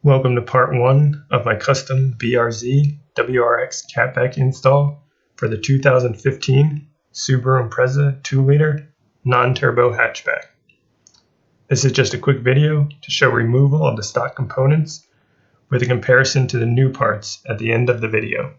Welcome to part 1 of my custom BRZ WRX Catback install for the 2015 Subaru Impreza 2-liter non-turbo hatchback. This is just a quick video to show removal of the stock components with a comparison to the new parts at the end of the video.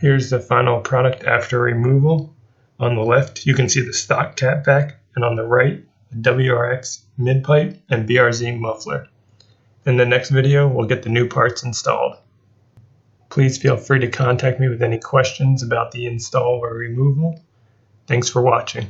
Here's the final product after removal. On the left, you can see the stock catback, and on the right, the WRX midpipe and BRZ muffler. In the next video, we'll get the new parts installed. Please feel free to contact me with any questions about the install or removal. Thanks for watching.